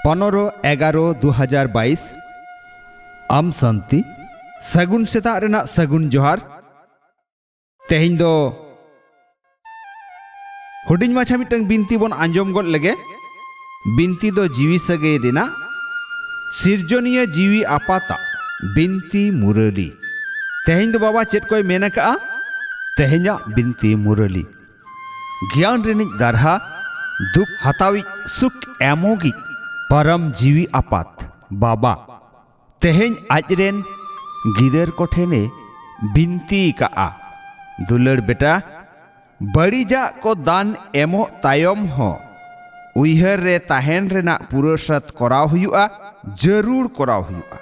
15/11/2022 आम शांति सगुन सेता रेना सगुन जोहार तेहिं दो हुडिंग माछा मिटंग बिनती बन आंजम गद लगे बिनती दो जीवी सगे रेना सिरजनिया जीवी आपाता बिनती मुरली तेहिं दो बाबा चेत कोई मेना का तेहिंया बिनती मुरली ज्ञान रेनिक दारहा दुख हतावी सुख एमोगी परम जीवी आपात बाबा तेहें आजरेन गिदर कोठेने बिनती का दुलड़ बेटा बड़ीजा को दान एमो तायम हो उइहर रे ताहेन रेना पुरसत कराव हुआ जरूर कराव हुआ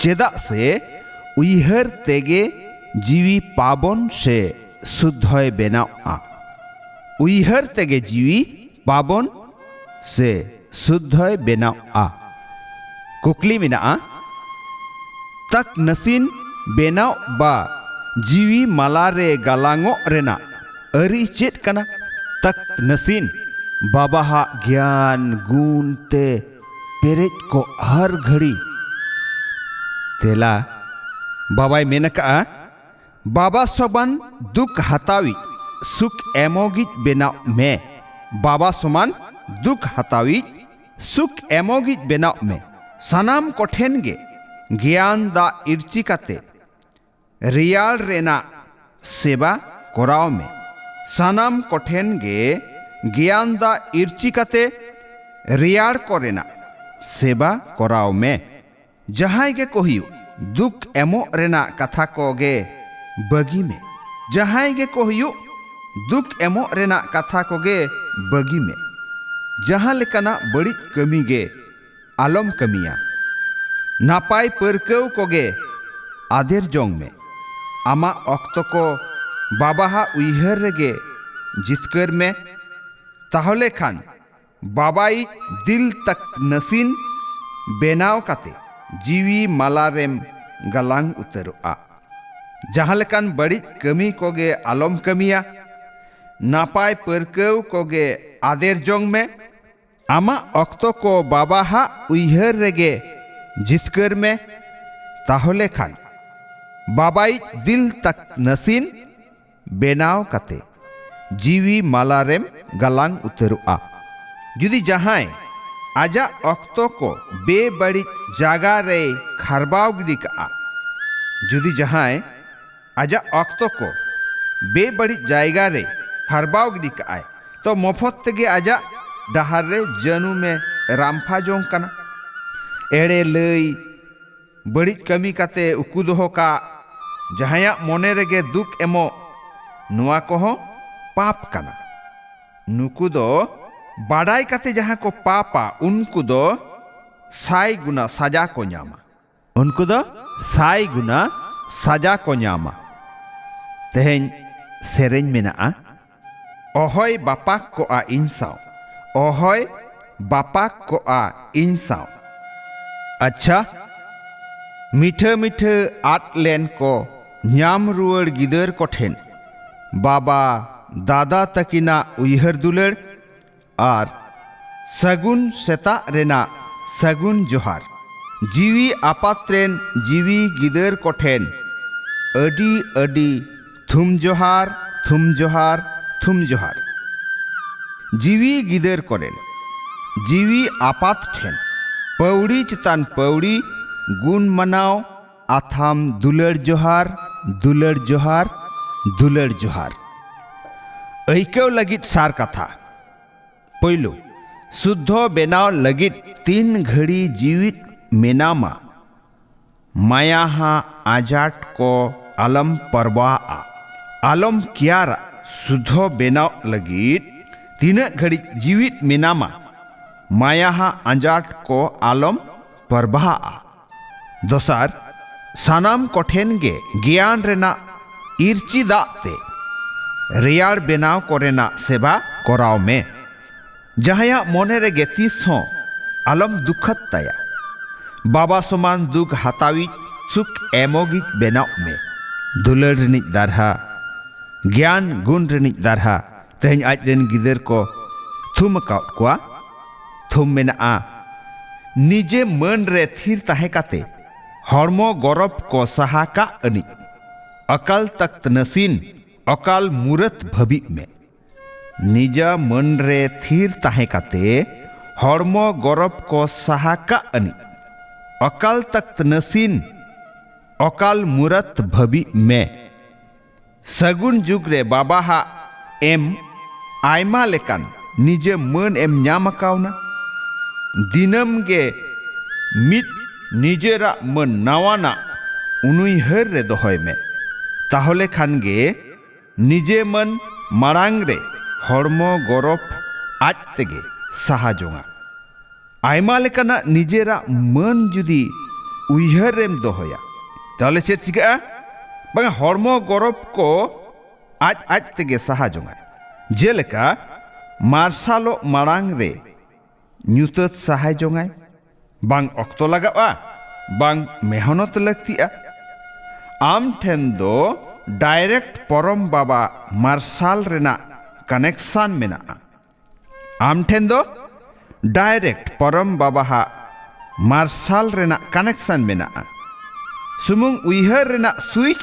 चेदा से उइहर तेगे जीवी पाबन से शुद्धय बेनाआ उइहर तेगे जीवी पाबन से शुद्धय बेनाआ कुकली मिना तक नसीन बेनाव बा जीवी मालारे गालांगो रेना अरी चेत कना तक नसीन बाबा हा ज्ञान गुण ते पेरेज को हर घड़ी तेला बाबाई मेनका बाबा सोबान दुख हतावी सुख एमोगी बेनाव में बाबा सोमान दुख हतावी सुख एमोगी बेनाव में सनाम कोठेन गे ज्ञान दा इर्ची काते रियाल रेना सेवा कराव में सनाम कोठेन गे ज्ञान दा इर्ची काते रियाल कोरेना सेवा कराव में जहां गे कोहियो दुख एमो रेना कथा को गे बगी में जहां गे कोहियो दुख एमो रेना कथा को गे बगी में जहां लेकाना बड़ी कमी गे आलम कमिया नापाय परकव कोगे आदेर जोंग में आमा अक्तो को बाबा हा उइहर रेगे जितकर में ताहले खान बाबाई दिल तक नसीन बेनाव काते जीवी मालारेम गलांग उतरोआ जहां लेकान बड़ी कमी कोगे आलम कमिया नापाय परकव कोगे आदेर जोंग में आमा अक्तो को बाबा हा उइहर रेगे जितकर में ताहले खान बाबाई दिल तक नसीन बेनाव काते जीवी मालारेम गलांग उतरुआ जुदी जहां आजा अक्तो को बेबड़ी जागा रे खारबाव गिडी का जुदी जहां आजा अक्तो को बेबड़ी जायगा रे खारबाव गिडी का तो मफत तेगे आजा डहार रे जनू में रामफा जोंग कना एड़े लई बड़ी कमी काते उकु दोहो का जहाया मोने रेगे दुख एमो नुआ को हो पाप कना नुकु दो बाडाई काते जहां को पापा उनको दो साई गुना सजा को न्यामा उनको दो साई गुना सजा को न्यामा तेहें सेरेंज मेना ओहोय बापाक को आ इंसाव ओहोय बापाक को आ इंसाव अच्छा मीठे मीठे आट लेन को न्याम रुअड़ गिदर कोठेन बाबा दादा तकिना उइहर दुलड़ और सगुन सेता रेना सगुन जोहार जीवी आपात्रेन जीवी गिदर कोठेन अडी अडी थुम जोहार थुम जोहार थुम जोहार जीवी गिदर कोरेन जीवी आपात ठेन पौड़ी चितान पौड़ी गुण मनाव आथाम दुलड़ जोहार दुलड़ जोहार दुलड़ जोहार ऐक्यव लगित सार कथा पहिलो शुद्ध बेनाव लगित 3 घड़ी जीवित मेनामा माया हा आजाट को आलम परवा आलम कियारा शुद्ध बेनाव लगित 3 घड़ी जीवित मेनामा माया हा आजाट को आलम परवा दोसार सानाम कोठेन गे ज्ञान रेना इर्ची दाते रियाड़ बेनाव कोरेना सेवा कराव में जहाया मोने रे गेतीस हो आलम दुखत ताया बाबा समान दुख हतावी सुख एमोगी बेनाव में दुलड़ रिनिक दारहा ज्ञान गुण रिनिक दारहा तेहन आज रेन गिदर को थुम काउट कोआ थुम मेना निजे मन रे थीर ताहे काते हॉर्मो गौरव को सहा का अनिज अकाल तख्त नसीन अकाल मूरत भबी में निजा मन रे थीर ताहे काते हॉर्मो गौरव को सहा का अनिज अकाल तख्त नसीन अकाल मूरत भबी में सगुन जुग रे बाबा हा एम आयमा लेकान निजे मन एम ᱧᱟᱢ अकाउना दिनम गे मिट निजेरा मन नावाना उनुइहर रे दोहय में ताहले खान गे निजे मन मारांग रे हॉर्मो गौरव आज तेगे सहा जोंगा आयमा लेकाना निजेरा मन जुदी उइहर रेम दोहया ताहले चेत चिका बांगा हॉर्मो गौरव को आज तेगे सहा जोंगा जेलेका मार्शालो मारांग रे ᱧᱩᱛᱟᱹᱛ ᱥᱟᱦᱟᱭ ᱡᱚᱝᱟᱭ ᱵᱟᱝ ᱚᱠᱛᱚ ᱞᱟᱜᱟᱜᱼᱟ ᱵᱟᱝ ᱢᱮᱦᱱᱚᱛ ᱞᱟᱹᱠᱛᱤᱜᱼᱟ ᱟᱢ ᱴᱷᱮᱱ ᱫᱚ ᱰᱟᱭᱨᱮᱠᱴ ᱯᱚᱨᱚᱢ ᱵᱟᱵᱟ ᱢᱟᱨᱥᱟᱞ ᱨᱮᱱᱟᱜ ᱠᱟᱱᱮᱠᱥᱚᱱ ᱢᱮᱱᱟᱜᱼᱟ ᱟᱢ ᱴᱷᱮᱱ ᱫᱚ ᱰᱟᱭᱨᱮᱠᱴ ᱯᱚᱨᱚᱢ ᱵᱟᱵᱟ ᱦᱟᱜ ᱢᱟᱨᱥᱟᱞ ᱨᱮᱱᱟᱜ ᱠᱟᱱᱮᱠᱥᱚᱱ ᱢᱮᱱᱟᱜᱼᱟ ᱥᱩᱢᱩᱝ ᱩᱭᱦᱟᱹᱨ ᱨᱮᱱᱟᱜ ᱥᱩᱭᱤᱪ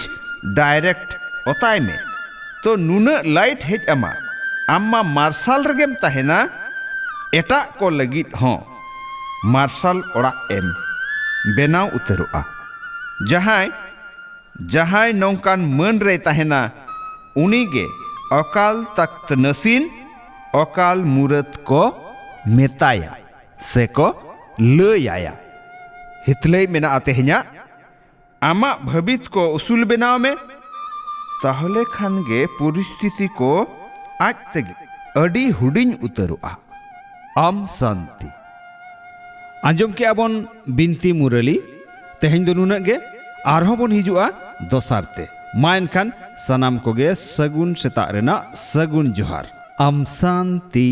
ᱰᱟᱭᱨᱮᱠᱴ ᱚᱛᱟᱭ ᱢᱮ ᱛᱚ ᱱᱩᱱᱟᱹᱜ ᱞᱟᱭᱤᱴ ᱦᱮᱡ ᱟᱢᱟ ᱟᱢ ᱢᱟ ᱢᱟᱨᱥᱟᱞ ᱨᱮᱜᱮᱢ ᱛᱟᱦᱮᱱᱟ एटा को लगित हों मार्शल ओड़ा एम बेनाव उतरुआ जहाय जहाय नौकान मन रे तहेना उनीगे अकाल तख्त नसीन अकाल मूरत को मेताया से को लयाया हितले मेना आतेह냐 आमा भबित को उसूल बेनाव में ताहले खान गे परिस्थिति को आज तेगे अडी हुडिंग उतरुआ आम शांति आंजम के आबन बिनती मुरली तेहें दो नुना गे आरहों बन हिजुआ दोसारते मा एनखान सनाम कोगे सगुन सेता रेना सगुन जोहार आम शांति।